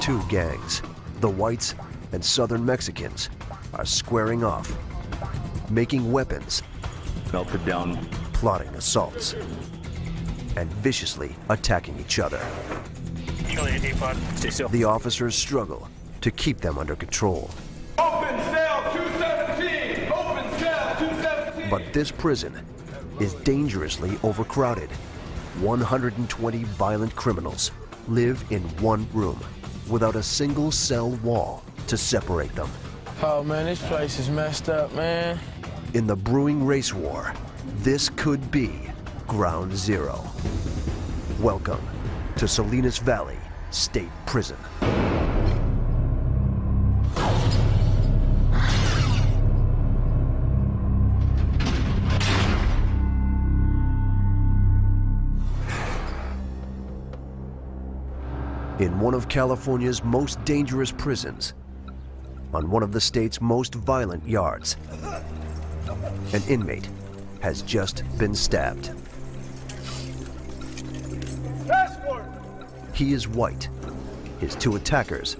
two gangs, the whites and Southern Mexicans, are squaring off, making weapons, melted down, plotting assaults, and viciously attacking each other. The officers struggle to keep them under control. Open cell 217! Open cell 217! But this prison is dangerously overcrowded. 120 violent criminals live in one room without a single cell wall to separate them. Oh man, this place is messed up, man. In the brewing race war, this could be ground zero. Welcome to Salinas Valley State Prison. In one of California's most dangerous prisons, on one of the state's most violent yards, an inmate has just been stabbed. He is white. His two attackers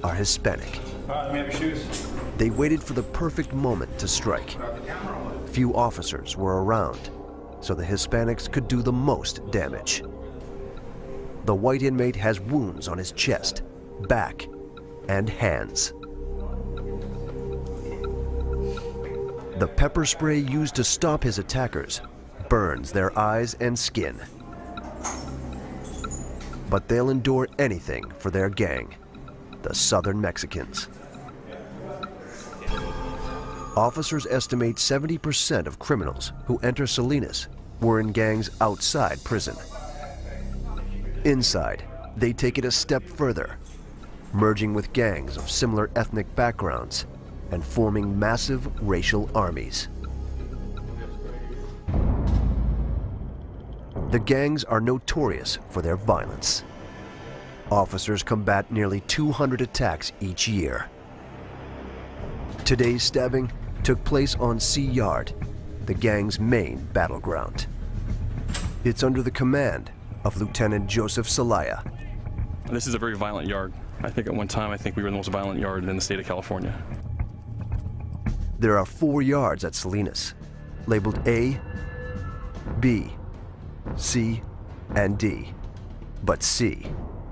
are Hispanic. Let me have your shoes. They waited for the perfect moment to strike. Few officers were around, so the Hispanics could do the most damage. The white inmate has wounds on his chest, back, and hands. The pepper spray used to stop his attackers burns their eyes and skin. But they'll endure anything for their gang, the Southern Mexicans. Officers estimate 70% of criminals who enter Salinas were in gangs outside prison. Inside, they take it a step further, merging with gangs of similar ethnic backgrounds and forming massive racial armies. The gangs are notorious for their violence. Officers combat nearly 200 attacks each year. Today's stabbing took place on Sea Yard, the gang's main battleground. It's under the command of Lieutenant Joseph Celaya. This is a very violent yard. I think at one time, we were the most violent yard in the state of California. There are 4 yards at Salinas, labeled A, B, C, and D, but C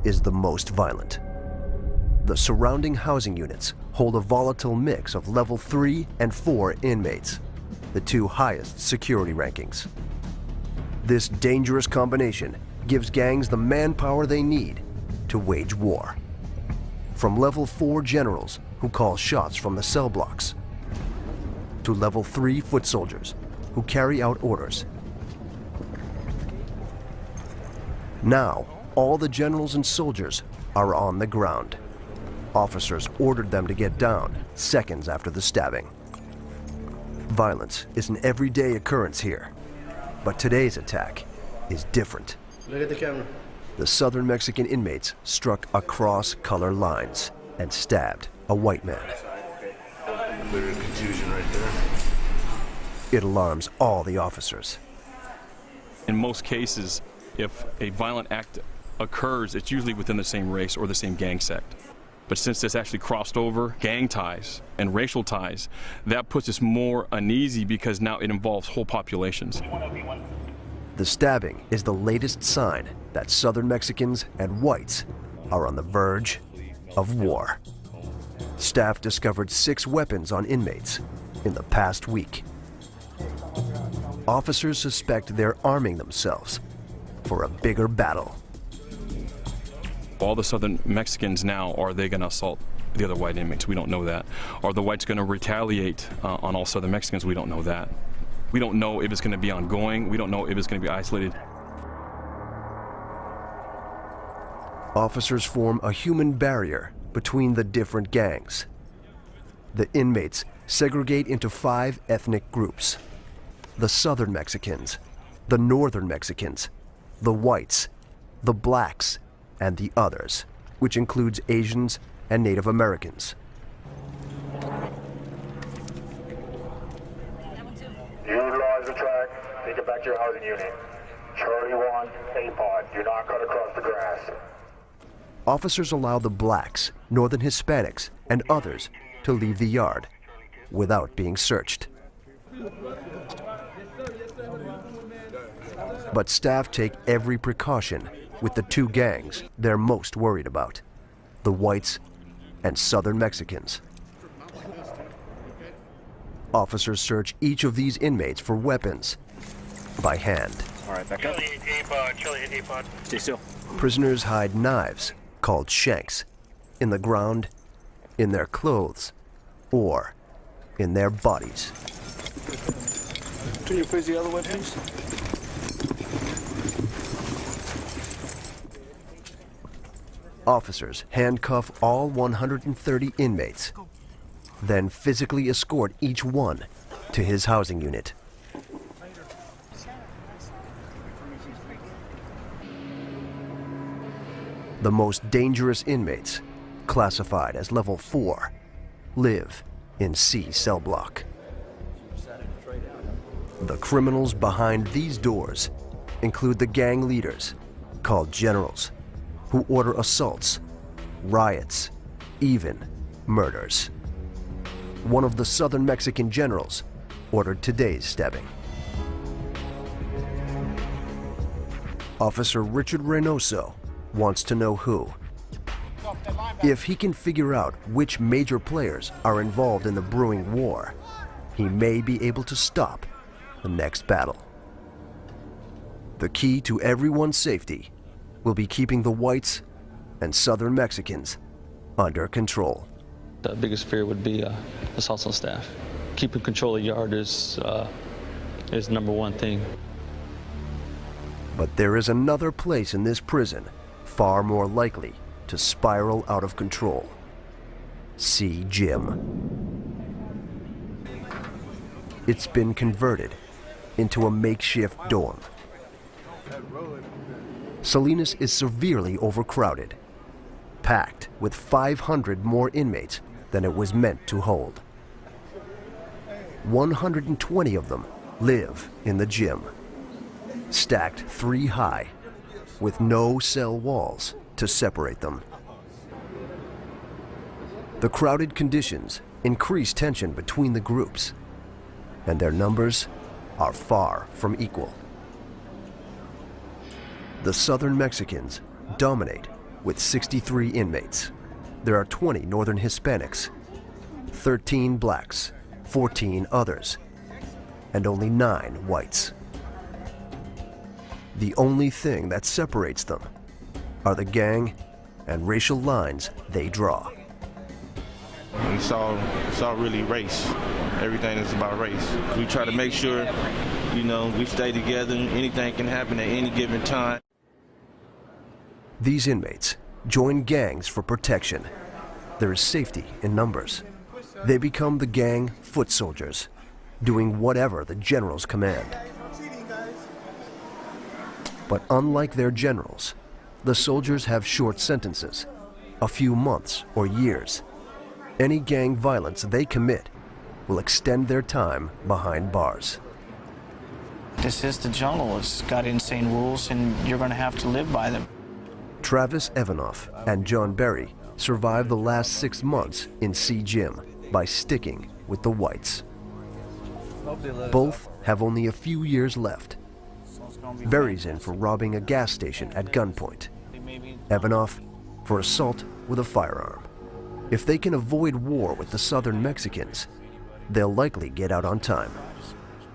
is the most violent. The surrounding housing units hold a volatile mix of level 3 and 4 inmates, the 2 highest security rankings. This dangerous combination gives gangs the manpower they need to wage war. From level 4 generals who call shots from the cell blocks, to level 3 foot soldiers who carry out orders. Now, all the generals and soldiers are on the ground. Officers ordered them to get down seconds after the stabbing. Violence is an everyday occurrence here, but today's attack is different. Look at the camera. The Southern Mexican inmates struck across color lines and stabbed a white man. Bit of confusion right there. It alarms all the officers. In most cases, if a violent act occurs, it's usually within the same race or the same gang sect. But since this actually crossed over gang ties and racial ties, that puts us more uneasy because now it involves whole populations. The stabbing is the latest sign that Southern Mexicans and whites are on the verge of war. Staff discovered 6 weapons on inmates in the past week. Officers suspect they're arming themselves for a bigger battle. All the Southern Mexicans now, are they going to assault the other white inmates? We don't know that. Are the whites going to retaliate on all Southern Mexicans? We don't know that. We don't know if it's going to be ongoing. We don't know if it's going to be isolated. Officers form a human barrier between the different gangs. The inmates segregate into 5 ethnic groups: the Southern Mexicans, the Northern Mexicans, the whites, the blacks, and the others, which includes Asians and Native Americans. Utilize the track, take it back to your housing unit. Charlie 1, A-pod, do not cut across the grass. officers allow the blacks, Northern Hispanics, and others to leave the yard without being searched. But staff take every precaution with the two gangs they're most worried about, the whites and Southern Mexicans. Officers search each of these inmates for weapons by hand. All right, back up. Charlie 8 pod. Stay still. Prisoners hide knives, called shanks, in the ground, in their clothes, or in their bodies. Can you please the other way, please? Officers handcuff all 130 inmates, then physically escort each one to his housing unit. The most dangerous inmates, classified as level 4, live in C cell block. The criminals behind these doors include the gang leaders, called generals, who order assaults, riots, even murders. One of the Southern Mexican generals ordered today's stabbing. Officer Richard Reynoso wants to know who. If he can figure out which major players are involved in the brewing war, he may be able to stop the next battle. The key to everyone's safety will be keeping the whites and Southern Mexicans under control. The biggest fear would be assaults on staff. Keeping control of the yard is number one thing. But there is another place in this prison far more likely to spiral out of control. C Gym. It's been converted into a makeshift dorm. Salinas is severely overcrowded, packed with 500 more inmates than it was meant to hold. 120 of them live in the gym, stacked 3 high, with no cell walls to separate them. The crowded conditions increase tension between the groups, and their numbers are far from equal. The Southern Mexicans dominate with 63 inmates. There are 20 Northern Hispanics, 13 blacks, 14 others, and only 9 whites. The only thing that separates them are the gang and racial lines they draw. It's all really race. Everything is about race. We try to make sure, we stay together. Anything can happen at any given time. These inmates join gangs for protection. There is safety in numbers. They become the gang foot soldiers, doing whatever the generals command. But unlike their generals, the soldiers have short sentences, a few months or years. Any gang violence they commit will extend their time behind bars. This is the jungle. It's got insane rules, and you're going to have to live by them. Travis Evanoff and John Berry survived the last 6 months in C Gym by sticking with the whites. Both have only a few years left. Berry's in for robbing a gas station at gunpoint. Evanoff for assault with a firearm. If they can avoid war with the Southern Mexicans, they'll likely get out on time.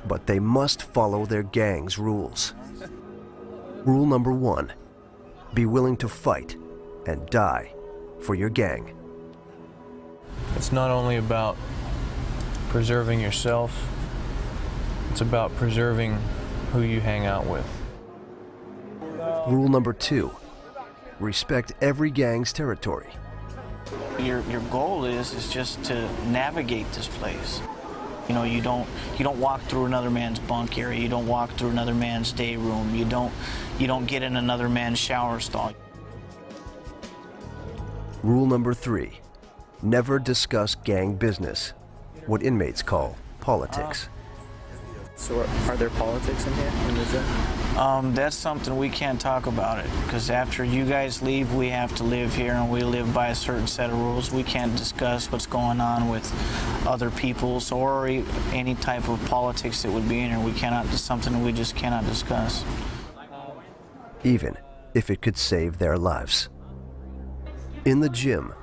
But they must follow their gang's rules. Rule number 1, be willing to fight and die for your gang. It's not only about preserving yourself, it's about preserving who you hang out with. Rule number 2, respect every gang's territory. Your goal is just to navigate this place. You don't walk through another man's bunk area. You don't walk through another man's day room. You don't get in another man's shower stall. Rule number 3, never discuss gang business, what inmates call politics. So are there politics in here? That's something we can't talk about it, because after you guys leave, we have to live here, and we live by a certain set of rules. We can't discuss what's going on with other people's or any type of politics that would be in here. We cannot, it's something we just cannot discuss. Even if it could save their lives. In the gym,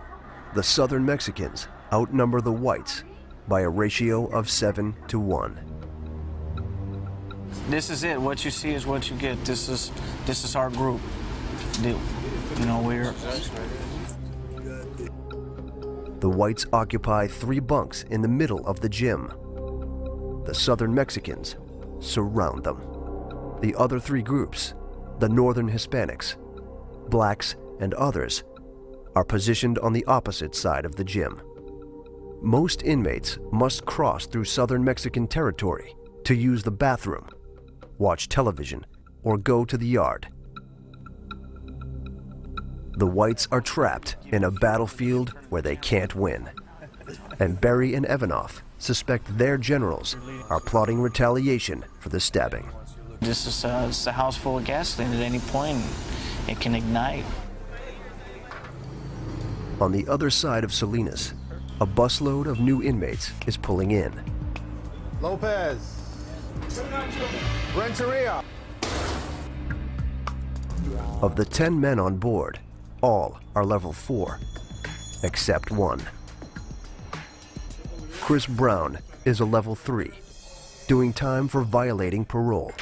the Southern Mexicans outnumber the whites by a ratio of 7 to 1. This is it. What you see is what you get. This is our group. You know, we're... The whites occupy 3 bunks in the middle of the gym. The Southern Mexicans surround them. The other 3 groups, the Northern Hispanics, blacks, and others, are positioned on the opposite side of the gym. Most inmates must cross through Southern Mexican territory to use the bathroom, watch television, or go to the yard. The whites are trapped in a battlefield where they can't win. And Berry and Evanoff suspect their generals are plotting retaliation for the stabbing. This is it's a house full of gasoline. At any point, it can ignite. On the other side of Salinas, a busload of new inmates is pulling in. Lopez. Renteria. Of the 10 men on board, all are level 4, except one. Chris Brown is a level 3, doing time for violating parole.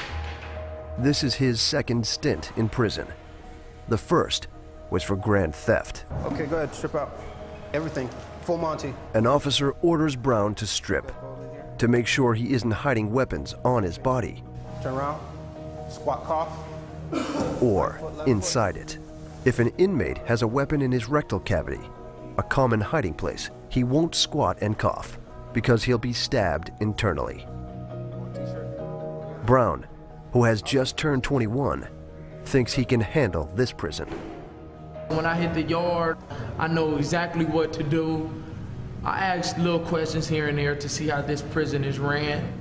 This is his second stint in prison. The first was for grand theft. Okay, go ahead, strip out. Everything. Full Monty. An officer orders Brown to strip, to make sure he isn't hiding weapons on his body. Turn around. Squat cough. Or inside it. If an inmate has a weapon in his rectal cavity, a common hiding place, he won't squat and cough because he'll be stabbed internally. Brown, who has just turned 21, thinks he can handle this prison. When I hit the yard, I know exactly what to do. I ask little questions here and there to see how this prison is ran.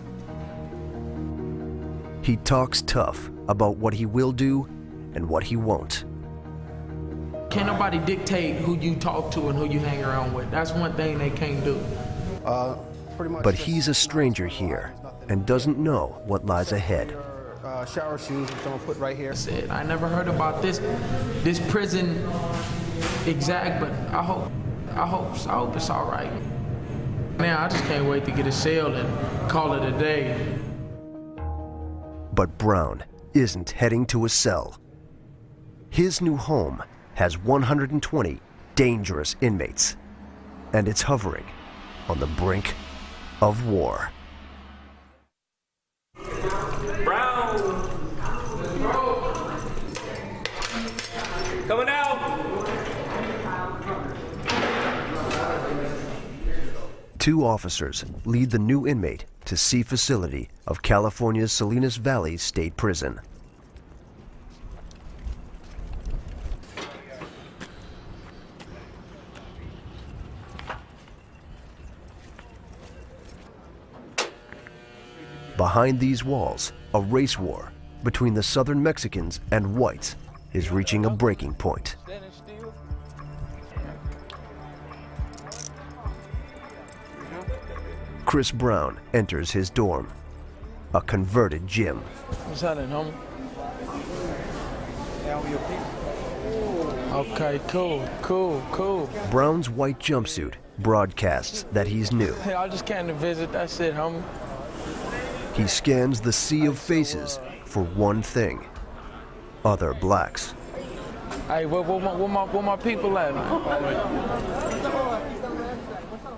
He talks tough about what he will do and what he won't. Can't nobody dictate who you talk to and who you hang around with. That's one thing they can't do. But he's a stranger here and doesn't know what lies ahead. Shower shoes, which I'm gonna put right here. I never heard about this prison exact, but I hope it's all right. Man, I just can't wait to get a cell and call it a day. But Brown isn't heading to a cell. His new home has 120 dangerous inmates, and it's hovering on the brink of war. Brown! Coming out! 2 officers lead the new inmate to C facility of California's Salinas Valley State Prison. Behind these walls, a race war between the Southern Mexicans and whites is reaching a breaking point. Chris Brown enters his dorm, a converted gym. What's happening, homie? Okay, cool. Brown's white jumpsuit broadcasts that he's new. Hey, I just came to visit, that's it, homie. He scans the sea of faces for one thing: other blacks. Hey, where my people at, man?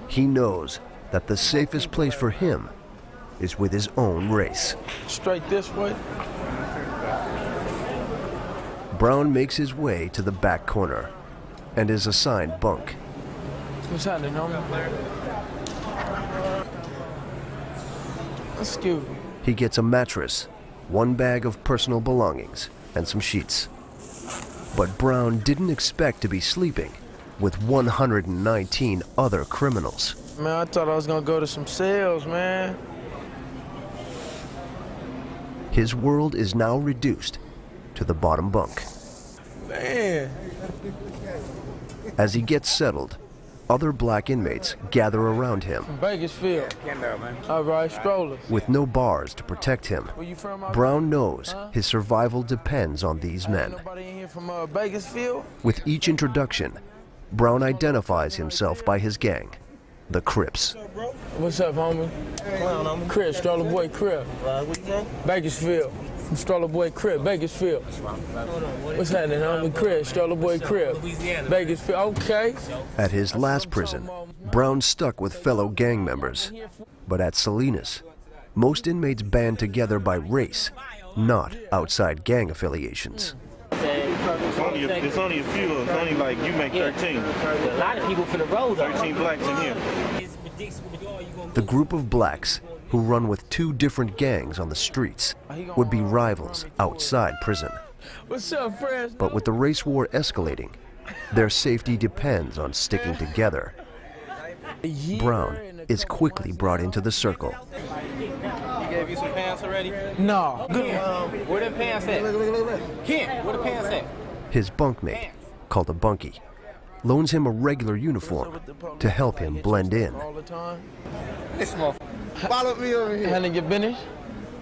He knows that the safest place for him is with his own race. Straight this way. Brown makes his way to the back corner and is assigned bunk. What's happening, homie? Excuse me. He gets a mattress, 1 bag of personal belongings, and some sheets. But Brown didn't expect to be sleeping with 119 other criminals. Man, I thought I was gonna go to some cells, man. His world is now reduced to the bottom bunk. Man. As he gets settled, other black inmates gather around him. Bakersfield. All right, strollers. With no bars to protect him, Where you from? Brown knows his survival depends on these men. Nobody in here from Bakersfield? With each introduction, Brown identifies himself by his gang, the Crips. What's up, homie? Crip, stroller boy Crip. Bakersfield. From Stroller Boy Crip, Bakersfield. What's happening, homie? Crip, Stroller Boy Crip. Bakersfield, okay. At his last prison, Brown stuck with fellow gang members. But at Salinas, most inmates band together by race, not outside gang affiliations. It's only a few. It's only like you make 13. A lot of people from the road. 13 blacks in here. The group of blacks who run with two different gangs on the streets would be rivals outside prison. What's up, friends? But with the race war escalating, their safety depends on sticking together. Brown is quickly brought into the circle. You gave you some pants already? No. Where them pants at? Kent, where the pants at? His bunkmate, called a bunkie, loans him a regular uniform to help him blend in. This motherfucker. Follow me over here. Handling your business?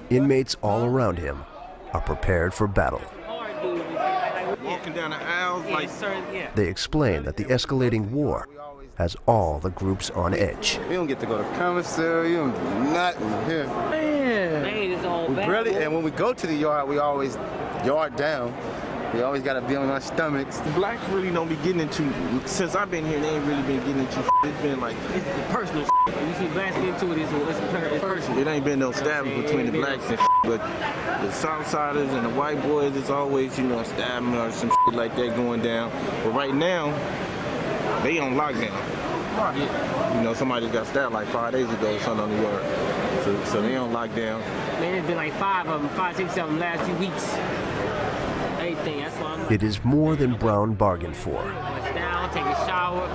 Inmates all around him are prepared for battle. Walking down the aisles like... They explain that the escalating war has all the groups on edge. We don't get to go to commissary, we don't do nothing here. Man. We barely, and when we go to the yard, we always yard down. We always got to be on our stomachs. The blacks really don't be getting into, since I've been here, they ain't really been getting into. It's been like... It's personal. You see blacks get into it, it's personal. It ain't been no stabbing between the blacks and but the Southsiders and the white boys, it's always, you know, stabbing or some like that going down. But right now, they on lockdown. You know, somebody just got stabbed like 5 days ago or something on the yard. So they on lockdown. Man, it's been like 5 of them, 5, 6 of them last 2 weeks. Everything, that's why I'm It is more than Brown bargained for. down, take a shower.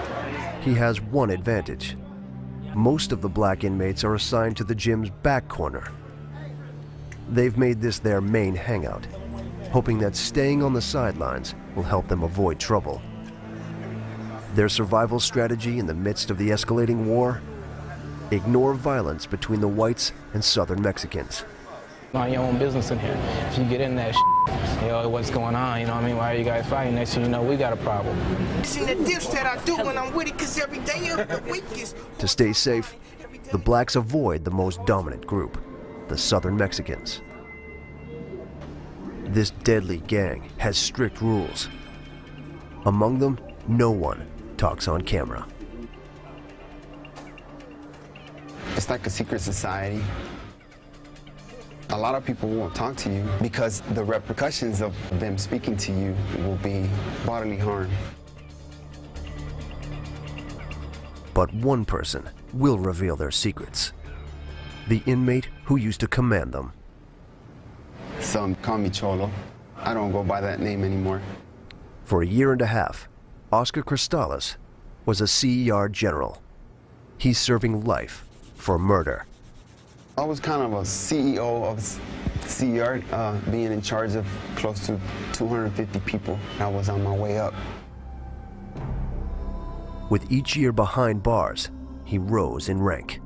He has one advantage. Most of the black inmates are assigned to the gym's back corner. They've made this their main hangout, hoping that staying on the sidelines will help them avoid trouble. Their survival strategy in the midst of the escalating war? Ignore violence between the whites and Southern Mexicans. Mind your own business in here. If you get in that you know, what's going on, you know what I mean? Why are you guys fighting? Next thing you know, we got a problem. See the dips that I do when I'm with it, cause every day of the week is... To stay safe, the blacks avoid the most dominant group, the Southern Mexicans. This deadly gang has strict rules. Among them, no one talks on camera. It's like a secret society. A lot of people won't talk to you because the repercussions of them speaking to you will be bodily harm. But one person will reveal their secrets. The inmate who used to command them. Some call me Cholo. I don't go by that name anymore. For a year and a half, Oscar Cristales was a CER general. He's serving life for murder. I was kind of a CEO of CER, being in charge of close to 250 people. I was on my way up. With each year behind bars, he rose in rank,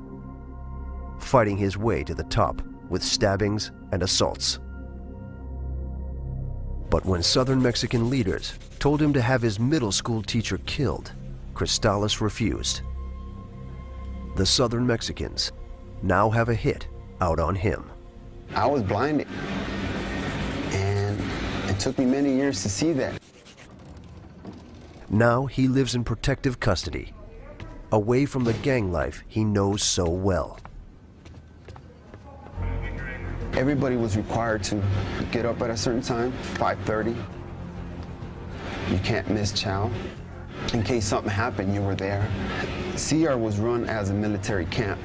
fighting his way to the top with stabbings and assaults. But when Southern Mexican leaders told him to have his middle school teacher killed, Cristales refused. The Southern Mexicans now have a hit out on him. I was blinded, and it took me many years to see that. Now he lives in protective custody, away from the gang life he knows so well. Everybody was required to get up at a certain time, 5:30. You can't miss chow. In case something happened, you were there. CR was run as a military camp.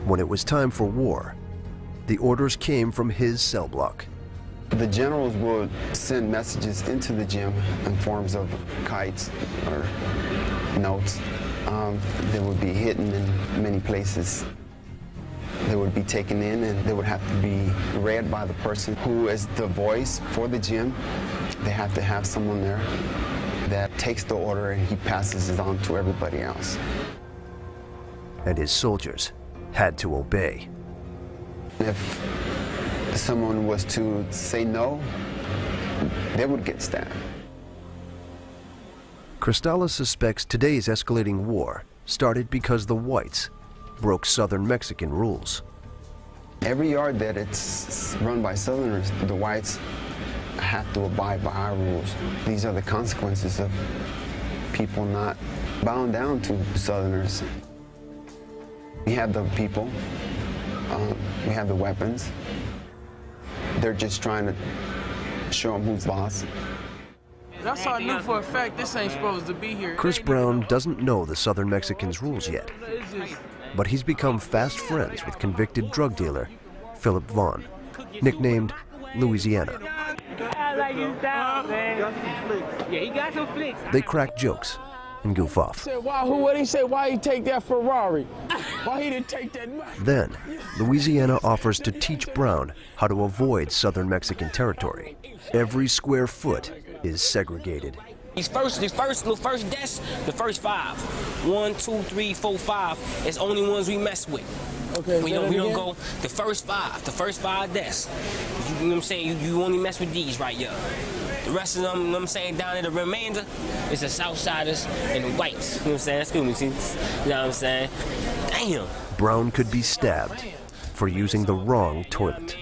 When it was time for war, the orders came from his cell block. The generals would send messages into the gym in forms of kites or notes. They would be hidden in many places. They would be taken in and they would have to be read by the person who is the voice for the gym. They have to have someone there that takes the order and he passes it on to everybody else. And his soldiers had to obey. If someone was to say no, they would get stabbed. Cristales suspects today's escalating war started because the whites broke Southern Mexican rules. Every yard that it's run by Southerners, the whites have to abide by our rules. These are the consequences of people not bowing down to Southerners. We have the people, we have the weapons. They're just trying to show them who's boss. That's how I knew for a fact this ain't supposed to be here. Chris Brown doesn't know the Southern Mexicans' rules yet, but he's become fast friends with convicted drug dealer Philip Vaughn, nicknamed Louisiana. They crack jokes and goof off. What he say? Why he take that Ferrari? Why he didn't take that? Then, Louisiana offers to teach Brown how to avoid Southern Mexican territory. Every square foot is segregated. These first desks, the first 5. 1, 2, 3, 4, 5 is only ones we mess with. Okay, we don't go the first 5 desks. You know what I'm saying? You only mess with these right here. The rest of them, you know what I'm saying, down in the remainder is the Southsiders and the whites. You know what I'm saying? Excuse me, see? You know what I'm saying? Damn. Brown could be stabbed for using the wrong toilet.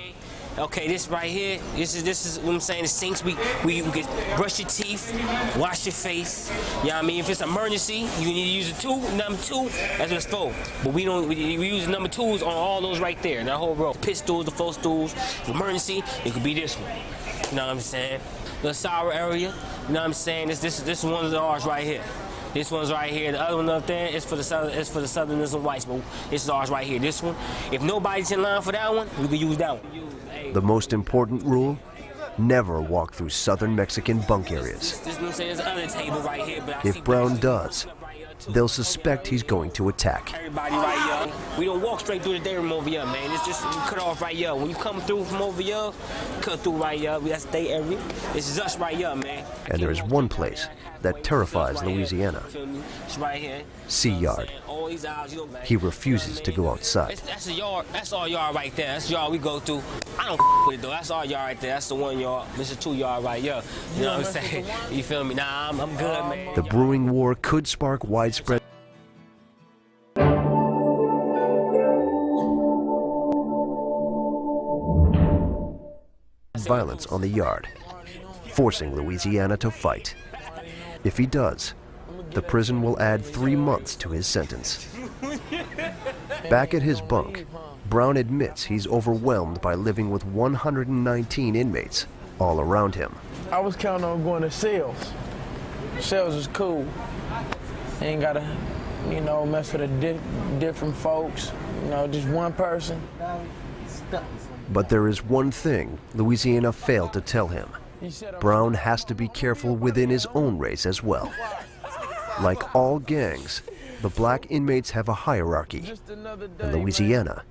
Okay, this right here, this is what I'm saying, the sinks, we can brush your teeth, wash your face, you know what I mean? If it's an emergency, you need to use a tool, number 2, that's what it's for. But we use number 2s on all those right there, in that whole row. Pit stools, the 4 stools, emergency, it could be this one, you know what I'm saying? The sour area, you know what I'm saying? This one of ours right here. This one's right here. The other one up there is for the Southerners and whites, but this is ours right here. This one, if nobody's in line for that one, we can use that one. The most important rule, never walk through Southern Mexican bunk areas. There's another table right here, but If Brown does, they'll suspect he's going to attack. Everybody right here, we don't walk straight through the day room over here, man. It's just cut off right here. When you come through from over here, cut through right here. That's the day area. This is us right here, man. And there is one place that terrifies Louisiana. It's right here. Sea Yard. He refuses to go outside. That's a yard. That's our yard right there. That's the yard we go through. I don't with it though. That's our yard right there. That's the 1 yard. This is 2 yard right here. You know what I'm saying? You feel me? Nah, I'm good, man. The brewing war could spark widespread violence on the yard, forcing Louisiana to fight. If he does, the prison will add 3 months to his sentence. Back at his bunk, Brown admits he's overwhelmed by living with 119 inmates all around him. I was counting on going to sales. Sales is cool. Ain't gotta, you know, mess with different folks. You know, just one person. But there is one thing Louisiana failed to tell him. Brown has to be careful within his own race as well. Like all gangs, the black inmates have a hierarchy, and Louisiana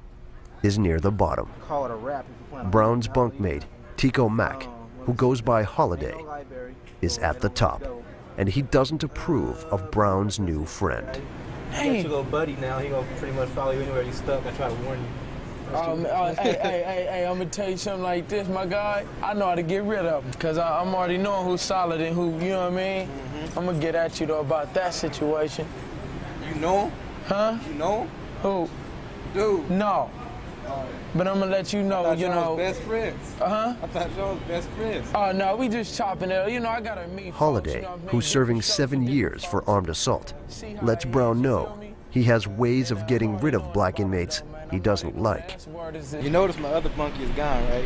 is near the bottom. Brown's bunkmate, Tico Mack, who goes by Holiday, is at the top, and he doesn't approve of Brown's new friend. Hey, you got your little buddy now. He gonna pretty much follow you anywhere you stuck. I try to warn you. Hey, I'm gonna tell you something like this, my guy. I know how to get rid of him, because I'm already knowing who's solid and who, you know what I mean? I'm gonna get at you, though, about that situation. You know him? Huh? You know him? Who? Dude. No. But I'm gonna let you know, you know. Best friends. Uh-huh. I thought y'all was best friends. Oh, no, we just chopping it. You know, I gotta meet Holiday, folks, you know what I mean? who's serving 7 years for armed assault, lets Brown know he has ways of getting rid of black inmates he doesn't like. You notice my other bunkie is gone, right?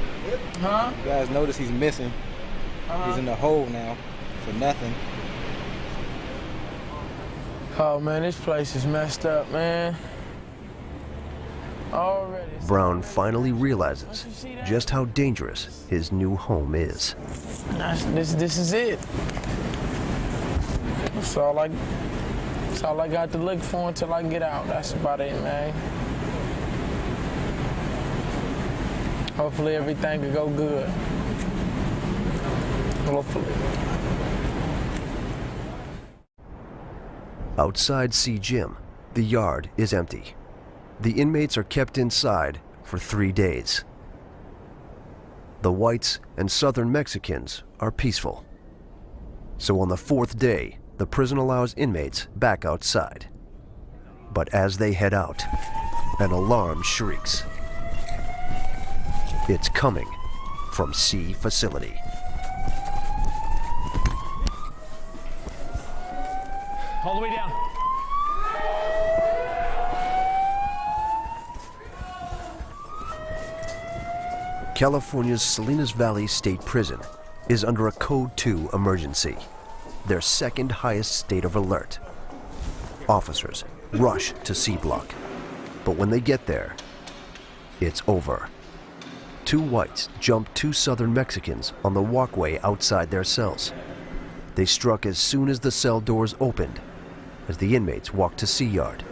Huh? You guys notice he's missing. He's in the hole now for nothing. Oh, man, this place is messed up, man. Already. Brown finally realizes just how dangerous his new home is. This is it. That's all I got to look for until I get out. That's about it, man. Hopefully everything will go good. Hopefully. Outside C Gym, the yard is empty. The inmates are kept inside for 3 days. The whites and Southern Mexicans are peaceful. So on the 4th day, the prison allows inmates back outside. But as they head out, an alarm shrieks. It's coming from C facility. All the way down. California's Salinas Valley State Prison is under a Code 2 emergency, their second highest state of alert. Officers rush to C Block, but when they get there, it's over. 2 whites jumped 2 Southern Mexicans on the walkway outside their cells. They struck as soon as the cell doors opened, as the inmates walked to C Yard.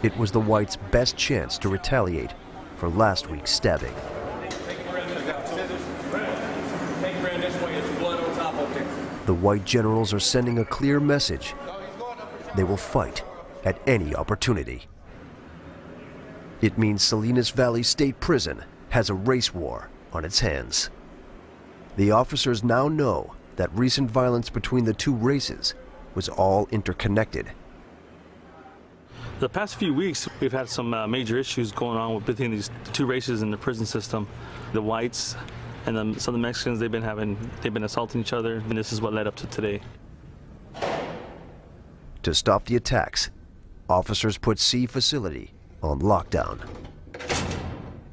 It was the whites' best chance to retaliate for last week's stabbing. The white generals are sending a clear message. They will fight at any opportunity. It means Salinas Valley State Prison has a race war on its hands. The officers now know that recent violence between the 2 races was all interconnected. The past few weeks, we've had some major issues going on between these 2 races in the prison system. The whites and some of the Mexicans, they've been assaulting each other, and this is what led up to today. To stop the attacks, officers put C facility on lockdown.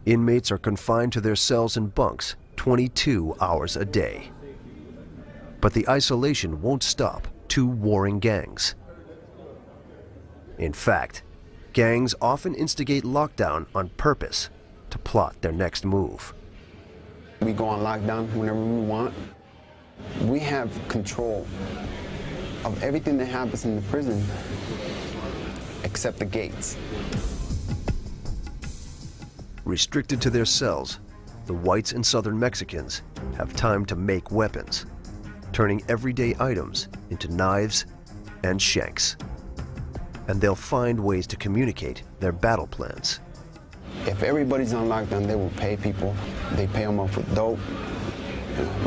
Inmates are confined to their cells and bunks 22 hours a day. But the isolation won't stop 2 warring gangs. In fact, gangs often instigate lockdown on purpose to plot their next move. We go on lockdown whenever we want. We have control of everything that happens in the prison except the gates. Restricted to their cells, the whites and Southern Mexicans have time to make weapons, turning everyday items into knives and shanks. And they'll find ways to communicate their battle plans. If everybody's on lockdown, they will pay people. They pay them off with dope,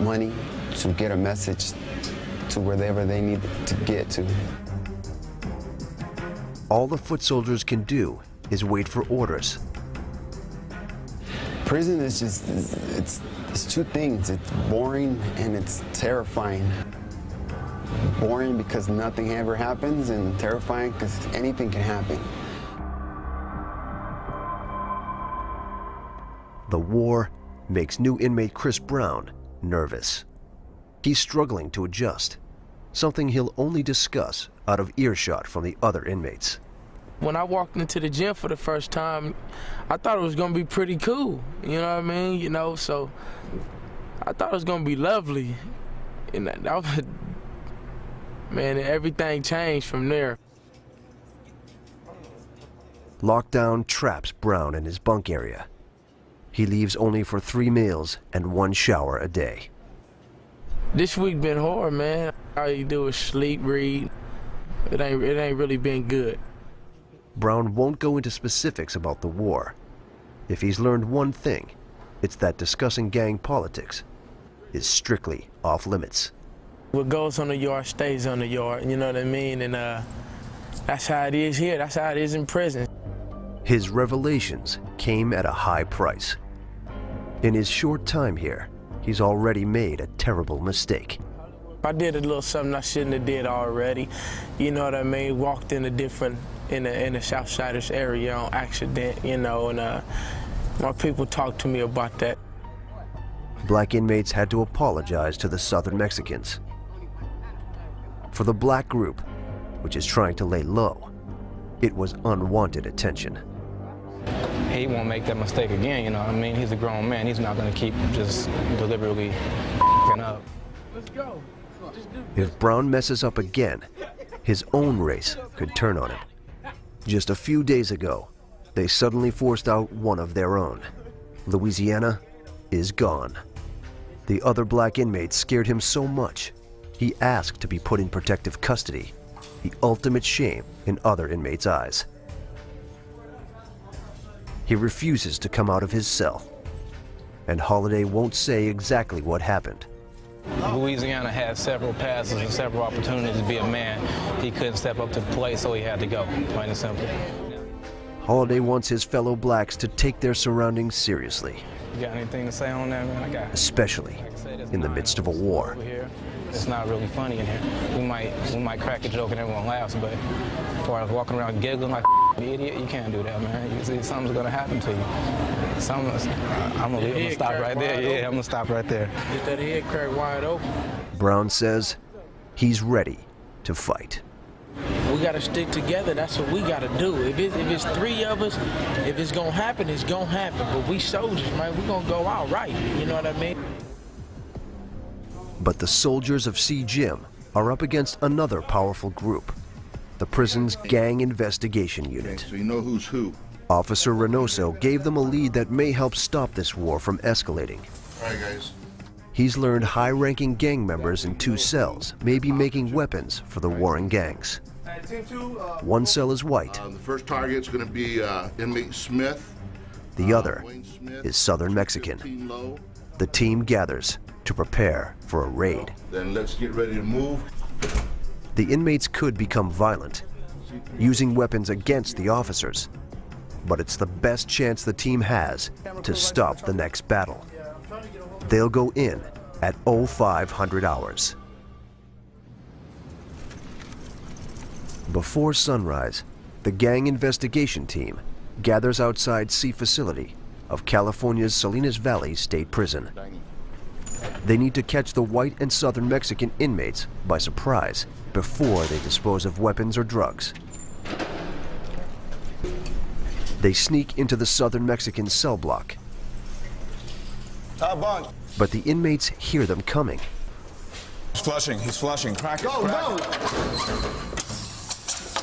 money, to get a message to wherever they need to get to. All the foot soldiers can do is wait for orders. Prison is just, it's 2 things. It's boring and it's terrifying. Boring because nothing ever happens, and terrifying because anything can happen. The war makes new inmate Chris Brown nervous. He's struggling to adjust, something he'll only discuss out of earshot from the other inmates. When I walked into the gym for the first time, I thought it was gonna be pretty cool, you know what I mean? You know, so I thought it was gonna be lovely. And that was, man, everything changed from there. Lockdown traps Brown in his bunk area. He leaves only for 3 meals and 1 shower a day. This week been hard, man. All you do is sleep, read. It ain't really been good. Brown won't go into specifics about the war. If he's learned one thing, it's that discussing gang politics is strictly off limits. What goes on the yard stays on the yard, you know what I mean? And that's how it is here. That's how it is in prison. His revelations came at a high price. In his short time here, he's already made a terrible mistake. I did a little something I shouldn't have did already. You know what I mean? Walked in a different, in the Southsiders area on accident, you know, and my people talked to me about that. Black inmates had to apologize to the Southern Mexicans. For the black group, which is trying to lay low, it was unwanted attention. He won't make that mistake again, you know what I mean? He's a grown man. He's not going to keep just deliberately up. Let's go. If Brown messes up again, his own race could turn on him. Just a few days ago, they suddenly forced out one of their own. Louisiana is gone. The other black inmates scared him so much, he asked to be put in protective custody, the ultimate shame in other inmates' eyes. He refuses to come out of his cell, and Holliday won't say exactly what happened. Louisiana had several passes and several opportunities to be a man. He couldn't step up to the plate, so he had to go, plain and simple. Holliday wants his fellow blacks to take their surroundings seriously. You got anything to say on that, man? Especially in the midst of a war. It's not really funny in here. We might crack a joke and everyone laughs, but as far as walking around giggling like an idiot, you can't do that, man. You see, something's gonna happen to you. I'm gonna stop right there. Yeah, I'm gonna stop right there. Get that head crack wide open. Brown says he's ready to fight. We gotta stick together. That's what we gotta do. If it's three of us, if it's gonna happen, it's gonna happen. But we soldiers, man, we gonna go out right. You know what I mean? But the soldiers of C-Gym are up against another powerful group, the prison's Gang Investigation Unit. So you know who's who. Officer Reynoso gave them a lead that may help stop this war from escalating. All right, guys. He's learned high-ranking gang members in 2 cells may be making weapons for the warring gangs. One cell is white. The first target's going to be inmate Smith. The other is Southern Mexican. The team gathers to prepare for a raid. Then let's get ready to move. The inmates could become violent, using weapons against the officers, but it's the best chance the team has to stop the next battle. They'll go in at 0500 hours. Before sunrise, the Gang Investigation Team gathers outside C facility of California's Salinas Valley State Prison. They need to catch the white and Southern Mexican inmates by surprise before they dispose of weapons or drugs. They sneak into the Southern Mexican cell block. But the inmates hear them coming. He's flushing. Crack it. Go!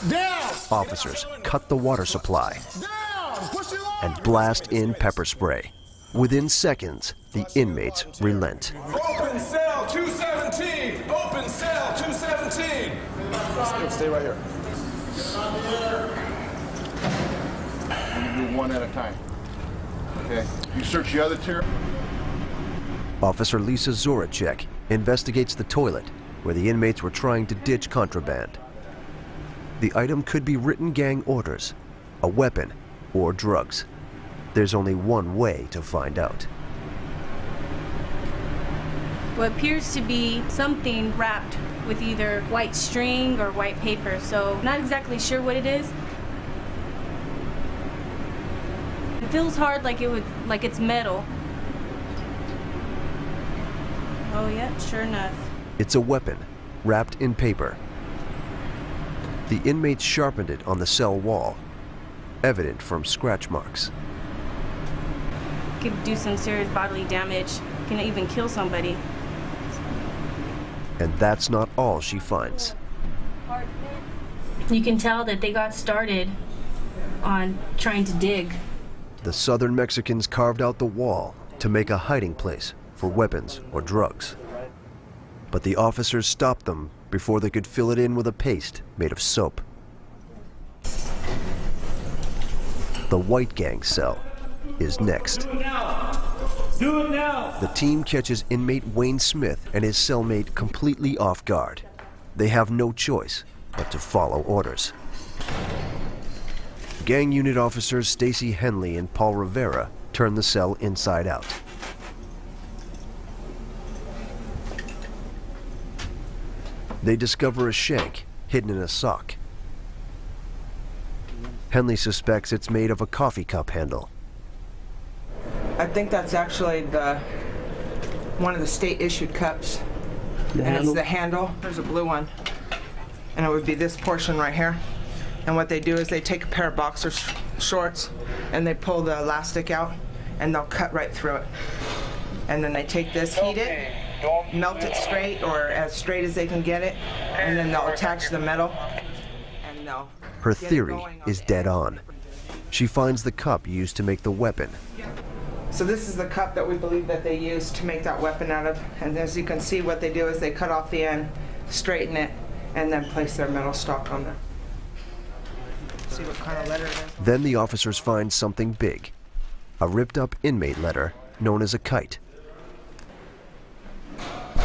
Down! Officers cut the water supply and blast in pepper spray. Within seconds, the inmates relent. Open cell 217! Open cell 217! Stay right here. You do one at a time. Okay. You search the other tier. Officer Lisa Zoracek investigates the toilet where the inmates were trying to ditch contraband. The item could be written gang orders, a weapon, or drugs. There's only one way to find out. What appears to be something wrapped with either white string or white paper, so not exactly sure what it is. It feels hard, like it's metal. Oh yeah, sure enough. It's a weapon, wrapped in paper. The inmates sharpened it on the cell wall, evident from scratch marks. Could do some serious bodily damage, can even kill somebody. And that's not all she finds. You can tell that they got started on trying to dig. The Southern Mexicans carved out the wall to make a hiding place for weapons or drugs. But the officers stopped them before they could fill it in with a paste made of soap. The white gang cell is next. Do it now! The team catches inmate Wayne Smith and his cellmate completely off guard. They have no choice but to follow orders. Gang unit officers Stacy Henley and Paul Rivera turn the cell inside out. They discover a shank hidden in a sock. Henley suspects it's made of a coffee cup handle. I think that's actually one of the state-issued cups. It's the handle. There's a blue one. And it would be this portion right here. And what they do is they take a pair of boxer shorts and they pull the elastic out and they'll cut right through it. And then they take this, heat it, melt it straight or as straight as they can get it, and then they'll attach the metal and they'll Her theory is dead on. She finds the cup used to make the weapon. So this is the cup that we believe that they used to make that weapon out of. And as you can see, what they do is they cut off the end, straighten it, and then place their metal stock on there. See what kind of letter it is? Then the officers find something big, a ripped up inmate letter known as a kite.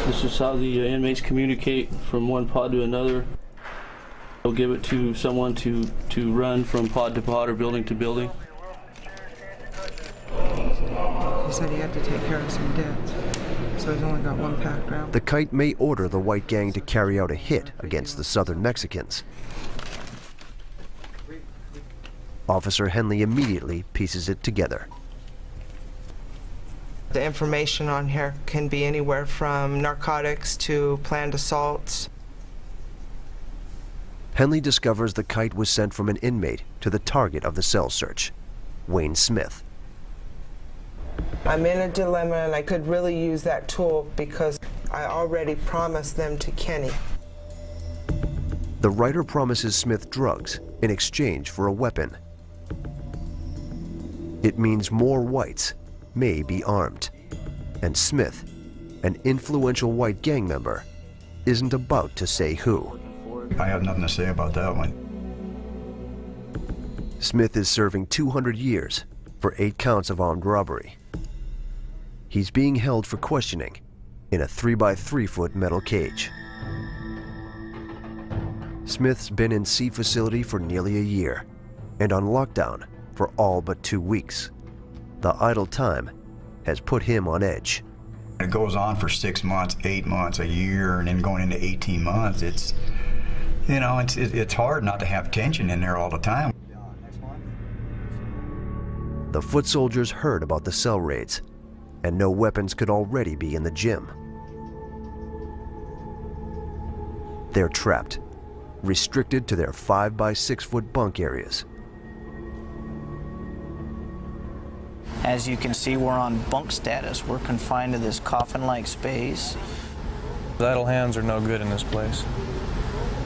This is how the inmates communicate from one pod to another. They'll give it to someone to run from pod to pod or building to building. He said he had to take care of some debts, so he's only got one packed round. The kite may order the white gang to carry out a hit against the southern Mexicans. Officer Henley immediately pieces it together. The information on here can be anywhere from narcotics to planned assaults. Henley discovers the kite was sent from an inmate to the target of the cell search, Wayne Smith. I'm in a dilemma, and I could really use that tool because I already promised them to Kenny. The writer promises Smith drugs in exchange for a weapon. It means more whites may be armed, and Smith, an influential white gang member, isn't about to say who. I have nothing to say about that one. Smith is serving 200 years for 8 counts of armed robbery. He's being held for questioning in a 3x3-foot metal cage. Smith's been in C facility for nearly a year and on lockdown for all but 2 weeks. The idle time has put him on edge. It goes on for 6 months, 8 months, a year, and then going into 18 months. It's, you know, it's hard not to have tension in there all the time. The foot soldiers heard about the cell raids, and no weapons could already be in the gym. They're trapped, restricted to their 5x6-foot bunk areas. As you can see, we're on bunk status. We're confined to this coffin-like space. Idle hands are no good in this place.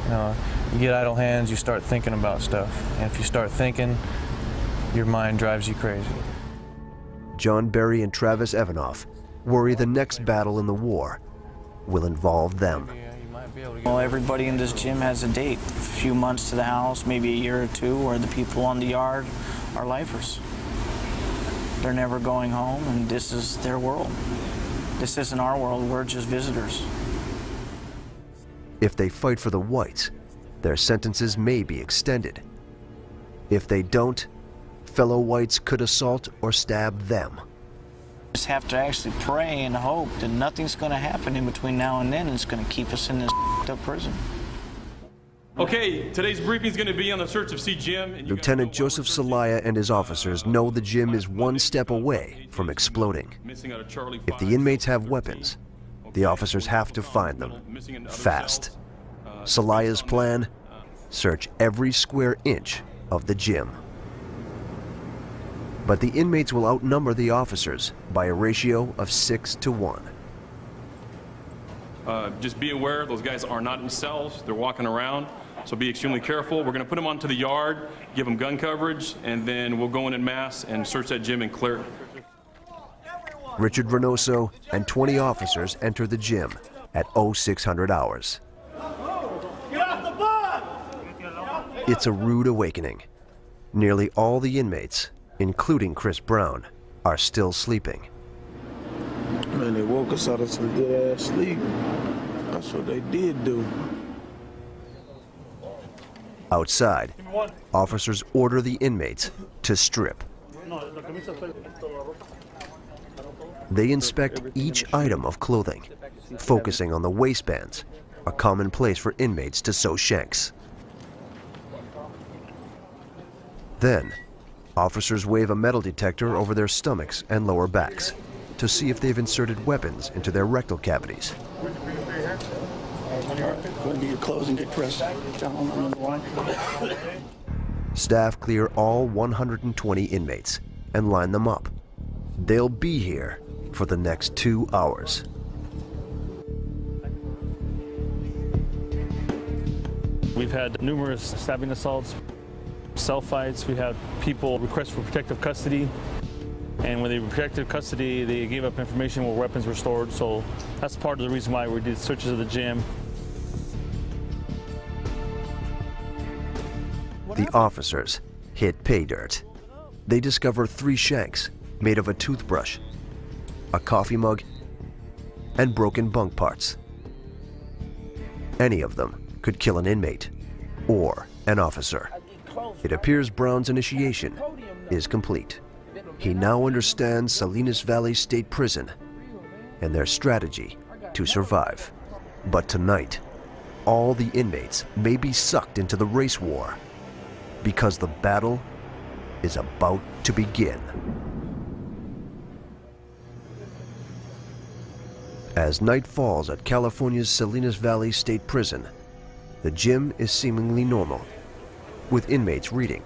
You get idle hands, you start thinking about stuff. And if you start thinking, your mind drives you crazy. John Berry and Travis Evanoff worry the next battle in the war will involve them. Well, everybody in this gym has a date. A few months to the house, maybe a year or two, where the people on the yard are lifers. They're never going home, and this is their world. This isn't our world, we're just visitors. If they fight for the whites, their sentences may be extended. If they don't, fellow whites could assault or stab them. Just have to actually pray and hope that nothing's going to happen in between now and then. It's going to keep us in this up prison. Okay, today's briefing is going to be on the search of C Gym. Lieutenant Joseph Celaya and his officers know the gym is one step away from exploding. If the inmates have weapons, the officers have to find them fast. Celaya's plan: search every square inch of the gym. But the inmates will outnumber the officers by a ratio of 6 to 1. Just be aware, those guys are not in cells. They're walking around, so be extremely careful. We're going to put them onto the yard, give them gun coverage, and then we'll go in mass and search that gym and clear it. Richard Reynoso and 20 officers enter the gym at 0600 hours. It's a rude awakening. Nearly all the inmates, including Chris Brown, are still sleeping. Man, they woke us out of some good-ass sleep. That's what they did do. Outside, officers order the inmates to strip. They inspect each item of clothing, focusing on the waistbands, a common place for inmates to sew shanks. Then, officers wave a metal detector over their stomachs and lower backs to see if they've inserted weapons into their rectal cavities. Go into your clothes and get dressed. Staff clear all 120 inmates and line them up. They'll be here for the next 2 hours. We've had numerous stabbing assaults. cell fights. We had people request for protective custody. And when they protected custody, they gave up information where weapons were stored. So that's part of the reason why we did searches of the gym. The officers hit pay dirt. They discover 3 shanks made of a toothbrush, a coffee mug, and broken bunk parts. Any of them could kill an inmate or an officer. It appears Brown's initiation is complete. He now understands Salinas Valley State Prison and their strategy to survive. But tonight, all the inmates may be sucked into the race war because the battle is about to begin. As night falls at California's Salinas Valley State Prison, the gym is seemingly normal, with inmates reading,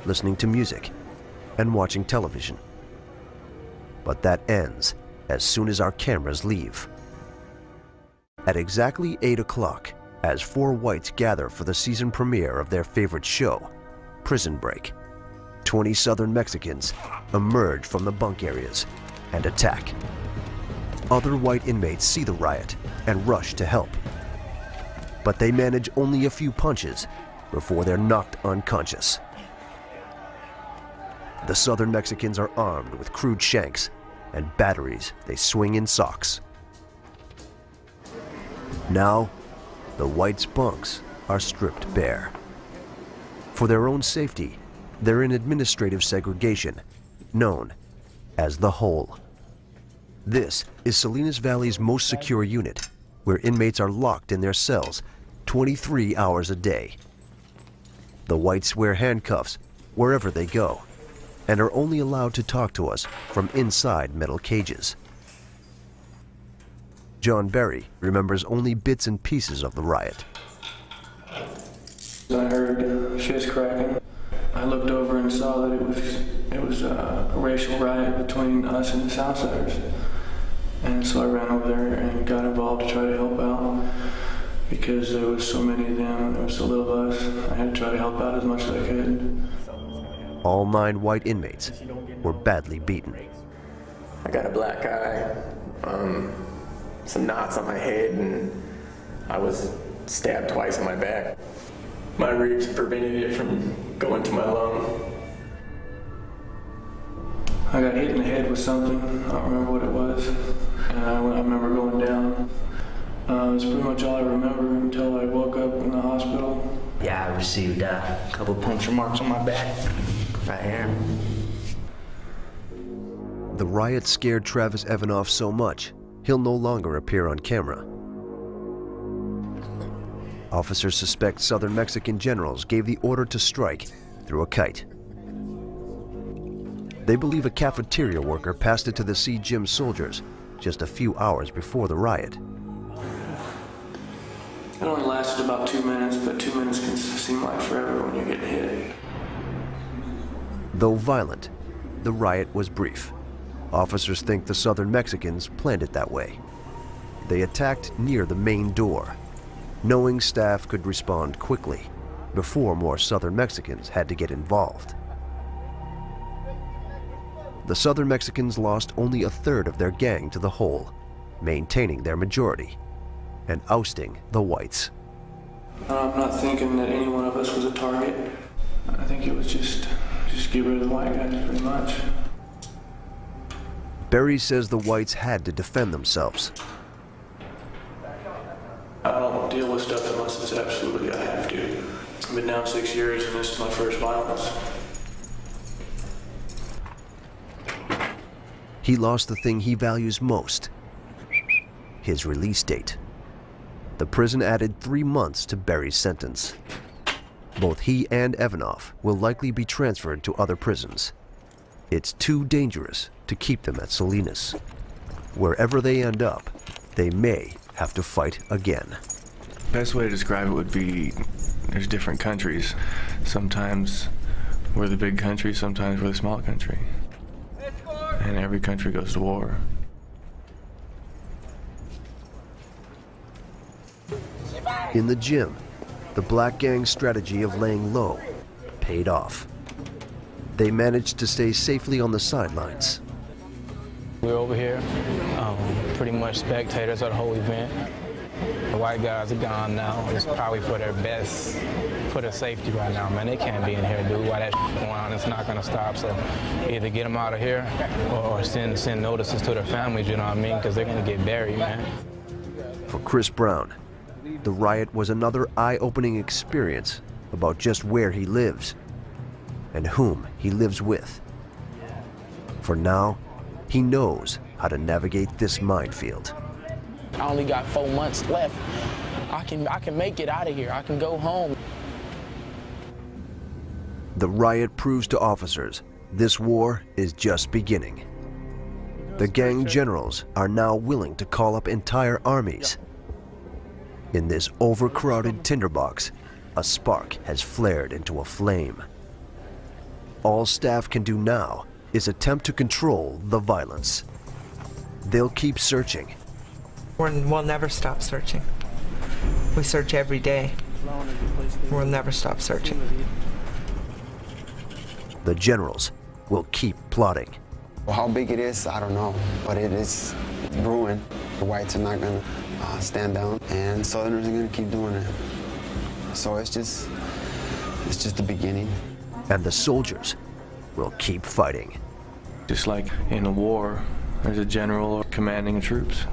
listening to music, and watching television. But that ends as soon as our cameras leave. At exactly 8 o'clock, as 4 whites gather for the season premiere of their favorite show, Prison Break, 20 Southern Mexicans emerge from the bunk areas and attack. Other white inmates see the riot and rush to help. But they manage only a few punches before they're knocked unconscious. The Southern Mexicans are armed with crude shanks and batteries they swing in socks. Now, the whites' bunks are stripped bare. For their own safety, they're in administrative segregation, known as the Hole. This is Salinas Valley's most secure unit, where inmates are locked in their cells 23 hours a day. The whites wear handcuffs wherever they go and are only allowed to talk to us from inside metal cages. John Berry remembers only bits and pieces of the riot. I heard fist cracking. I looked over and saw that it was a racial riot between us and the Southsiders. And so I ran over there and got involved to try to help out. Because there was so many of them and there was so little of us, I had to try to help out as much as I could. All 9 white inmates were badly beaten. I got a black eye, some knots on my head, and I was stabbed twice in my back. My ribs prevented it from going to my lung. I got hit in the head with something. I don't remember what it was. And I remember going down. That's pretty much all I remember until I woke up in the hospital. Yeah, I received a couple puncture marks on my back, right here. The riot scared Travis Evanoff so much, he'll no longer appear on camera. Officers suspect Southern Mexican generals gave the order to strike through a kite. They believe a cafeteria worker passed it to the Sea Gym soldiers just a few hours before the riot. It only lasted about 2 minutes, but 2 minutes can seem like forever when you're getting hit. Though violent, the riot was brief. Officers think the Southern Mexicans planned it that way. They attacked near the main door, knowing staff could respond quickly before more Southern Mexicans had to get involved. The Southern Mexicans lost only a third of their gang to the Hole, maintaining their majority and ousting the whites. I'm not thinking that any one of us was a target. I think it was just get rid of the white guys, pretty much. Berry says the whites had to defend themselves. I don't deal with stuff unless it's absolutely I have to. I've been down 6 years and this is my first violence. He lost the thing he values most, his release date. The prison added 3 months to Berry's sentence. Both he and Evanoff will likely be transferred to other prisons. It's too dangerous to keep them at Salinas. Wherever they end up, they may have to fight again. Best way to describe it would be there's different countries. Sometimes we're the big country, sometimes we're the small country. And every country goes to war. In the gym, the black gang's strategy of laying low paid off. They managed to stay safely on the sidelines. We're over here, pretty much spectators of the whole event. The white guys are gone now. It's probably for their best, for their safety right now, man. They can't be in here, dude. While that going on, it's not gonna stop. So either get them out of here or send notices to their families, you know what I mean? Because they're gonna get buried, man. For Chris Brown, the riot was another eye-opening experience about just where he lives and whom he lives with. For now, he knows how to navigate this minefield. I only got 4 months left. I can make it out of here. I can go home. The riot proves to officers this war is just beginning. The gang generals are now willing to call up entire armies. In this overcrowded tinderbox, a spark has flared into a flame. All staff can do now is attempt to control the violence. They'll keep searching. We'll never stop searching. We search every day. We'll never stop searching. The generals will keep plotting. Well, how big it is, I don't know, but it's brewing. The whites are not gonna stand down, and Southerners are gonna keep doing it. So it's just the beginning. And the soldiers will keep fighting. Just like in a war, there's a general commanding the troops.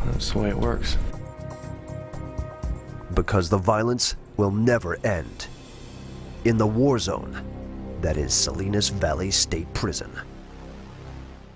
That's the way it works. Because the violence will never end. In the war zone, that is Salinas Valley State Prison.